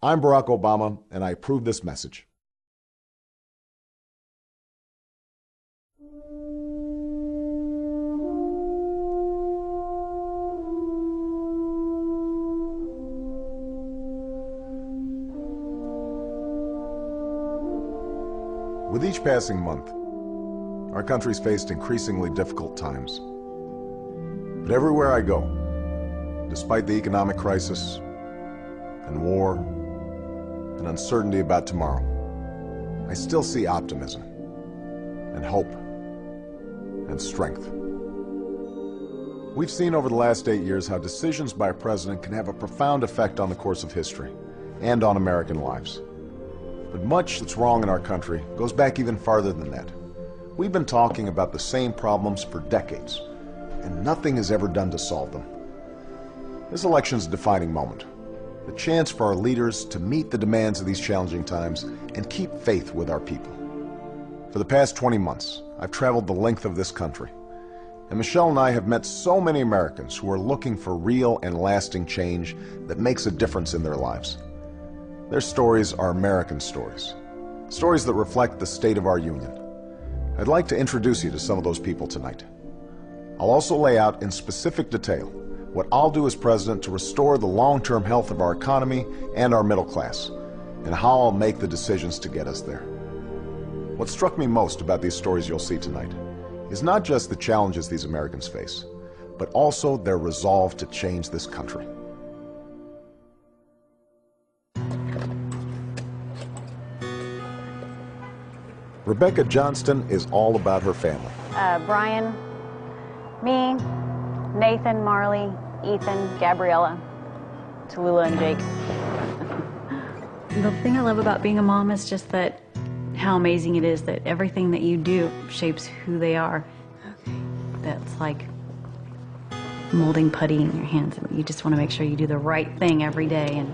I'm Barack Obama, and I approve this message. With each passing month, our country's faced increasingly difficult times. But everywhere I go, despite the economic crisis and war and uncertainty about tomorrow, I still see optimism and hope and strength. We've seen over the last 8 years how decisions by a president can have a profound effect on the course of history and on American lives. But much that's wrong in our country goes back even farther than that. We've been talking about the same problems for decades, and nothing is ever done to solve them. This election's a defining moment, a chance for our leaders to meet the demands of these challenging times and keep faith with our people. For the past 20 months, I've traveled the length of this country, and Michelle and I have met so many Americans who are looking for real and lasting change that makes a difference in their lives. Their stories are American stories, stories that reflect the state of our union. I'd like to introduce you to some of those people tonight. I'll also lay out in specific detail what I'll do as president to restore the long-term health of our economy and our middle class, and how I'll make the decisions to get us there. What struck me most about these stories you'll see tonight is not just the challenges these Americans face, but also their resolve to change this country. Rebecca Johnston is all about her family. Brian, me, Nathan, Marley, Ethan, Gabriella, Tallulah, and Jake. The thing I love about being a mom is just that how amazing it is that everything that you do shapes who they are. Okay. That's like molding putty in your hands. You just want to make sure you do the right thing every day. And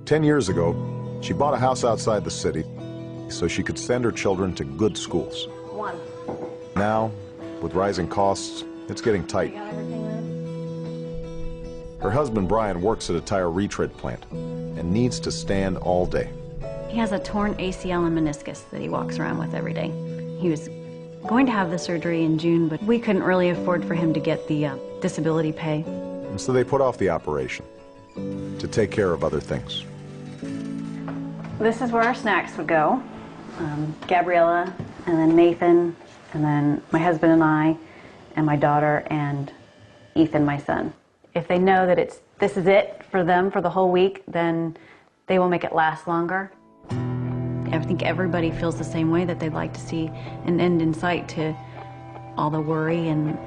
10 years ago, she bought a house outside the city so she could send her children to good schools. Now, with rising costs, it's getting tight. Her husband, Brian, works at a tire retread plant and needs to stand all day. He has a torn ACL and meniscus that he walks around with every day. He was going to have the surgery in June, but we couldn't really afford for him to get the disability pay. And so they put off the operation to take care of other things. This is where our snacks would go. Gabriella, and then Nathan, and then my husband and I, and my daughter, and Ethan, my son. If they know that this is it for them for the whole week, then they will make it last longer. I think everybody feels the same way, that they'd like to see an end in sight to all the worry and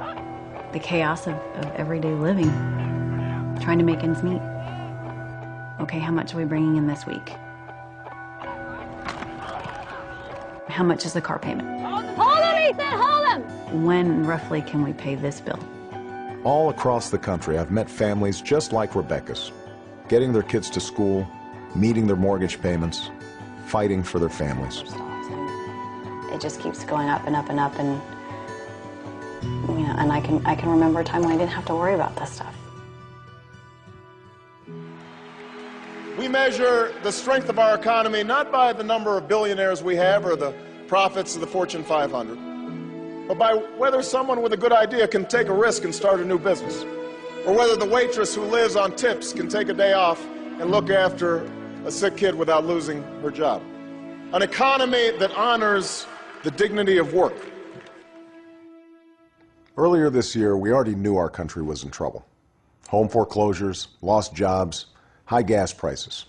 the chaos of everyday living, trying to make ends meet. Okay, how much are we bringing in this week? How much is the car payment? Hold him, Ethan, hold him! When roughly can we pay this bill? All across the country, I've met families just like Rebecca's, getting their kids to school, meeting their mortgage payments, fighting for their families. It just keeps going up and up and up, and you know, and I can remember a time when I didn't have to worry about this stuff. We measure the strength of our economy not by the number of billionaires we have or the profits of the Fortune 500, but by whether someone with a good idea can take a risk and start a new business, or whether the waitress who lives on tips can take a day off and look after a sick kid without losing her job. An economy that honors the dignity of work. Earlier this year, we already knew our country was in trouble. Home foreclosures, lost jobs, high gas prices.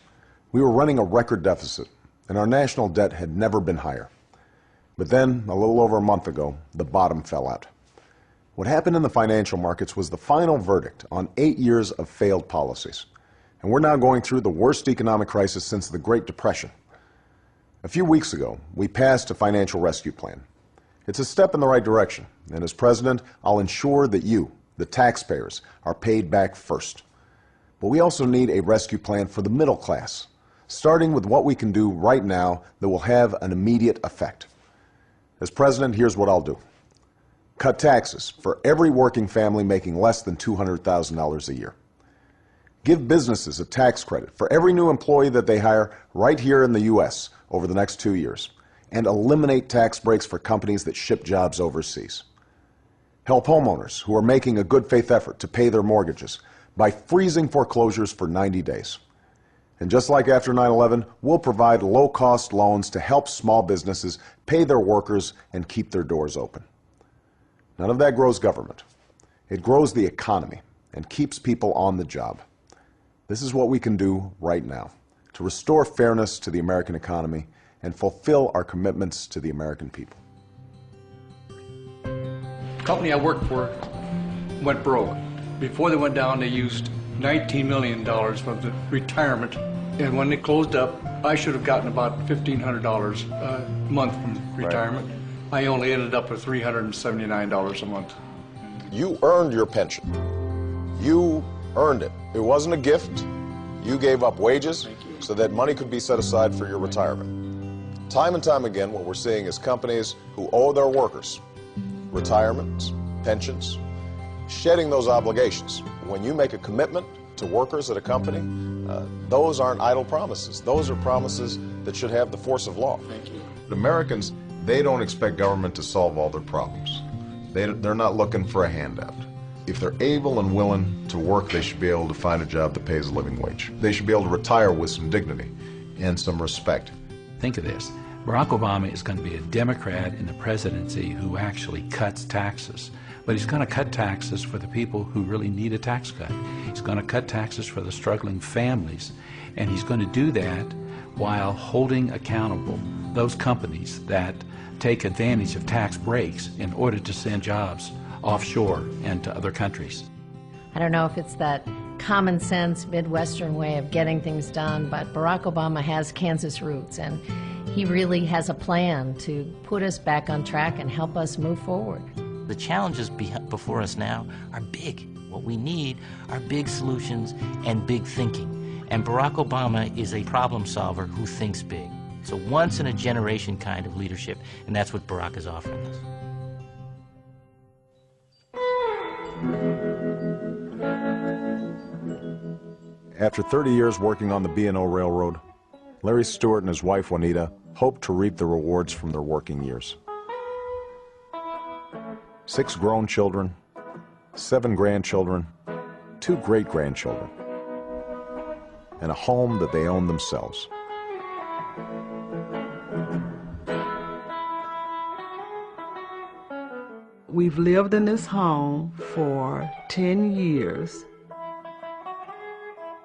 We were running a record deficit, and our national debt had never been higher. But then, a little over a month ago, the bottom fell out. What happened in the financial markets was the final verdict on 8 years of failed policies. And we're now going through the worst economic crisis since the Great Depression. A few weeks ago, we passed a financial rescue plan. It's a step in the right direction, and as president, I'll ensure that you, the taxpayers, are paid back first. But we also need a rescue plan for the middle class, starting with what we can do right now that will have an immediate effect. As president, here's what I'll do. Cut taxes for every working family making less than $200,000 a year. Give businesses a tax credit for every new employee that they hire right here in the U.S. over the next 2 years. And eliminate tax breaks for companies that ship jobs overseas. Help homeowners who are making a good faith effort to pay their mortgages by freezing foreclosures for 90 days. And just like after 9/11, we'll provide low-cost loans to help small businesses pay their workers and keep their doors open. None of that grows government. It grows the economy and keeps people on the job. This is what we can do right now to restore fairness to the American economy and fulfill our commitments to the American people. The company I worked for went broke. Before they went down, they used $19 million from the retirement. And when they closed up, I should have gotten about $1,500 a month from retirement. Right. I only ended up with $379 a month. You earned your pension. You earned it. It wasn't a gift. You gave up wages so that money could be set aside for your retirement. Time and time again, what we're seeing is companies who owe their workers retirements, pensions, shedding those obligations. When you make a commitment to workers at a company, those aren't idle promises. Those are promises that should have the force of law. Thank you. Americans, they don't expect government to solve all their problems. They're not looking for a handout. If they're able and willing to work, they should be able to find a job that pays a living wage. They should be able to retire with some dignity and some respect. Think of this. Barack Obama is going to be a Democrat in the presidency who actually cuts taxes. But he's going to cut taxes for the people who really need a tax cut. He's going to cut taxes for the struggling families. And he's going to do that while holding accountable those companies that take advantage of tax breaks in order to send jobs offshore and to other countries. I don't know if it's that common sense Midwestern way of getting things done, but Barack Obama has Kansas roots, and he really has a plan to put us back on track and help us move forward. The challenges before us now are big. What we need are big solutions and big thinking. And Barack Obama is a problem solver who thinks big. It's a once-in-a-generation kind of leadership, and that's what Barack is offering us. After 30 years working on the B&O Railroad, Larry Stewart and his wife Juanita hope to reap the rewards from their working years. 6 grown children, 7 grandchildren, 2 great-grandchildren, and a home that they own themselves. We've lived in this home for 10 years.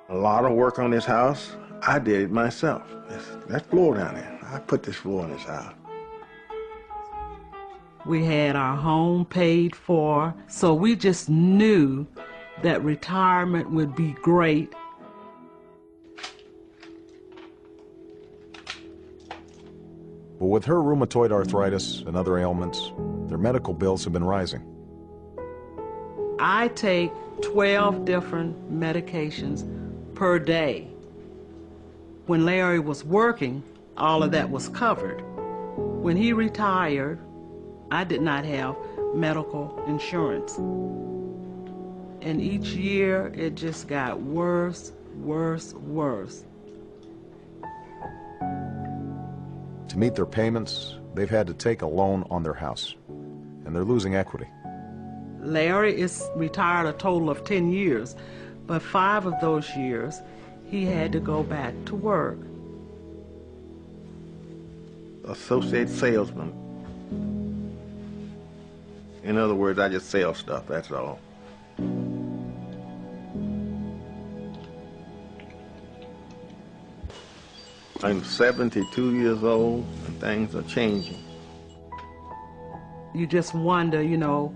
A lot of work on this house, I did it myself. That floor down there, I put this floor in this house. We had our home paid for, so we just knew that retirement would be great. But with her rheumatoid arthritis and other ailments, their medical bills have been rising. I take 12 different medications per day. When Larry was working, all of that was covered. When he retired, I did not have medical insurance. And each year, it just got worse, worse, worse. To meet their payments, they've had to take a loan on their house, and they're losing equity. Larry is retired a total of 10 years, but 5 of those years, he had to go back to work. Associate salesman. In other words, I just sell stuff, that's all. I'm 72 years old, and things are changing. You just wonder, you know,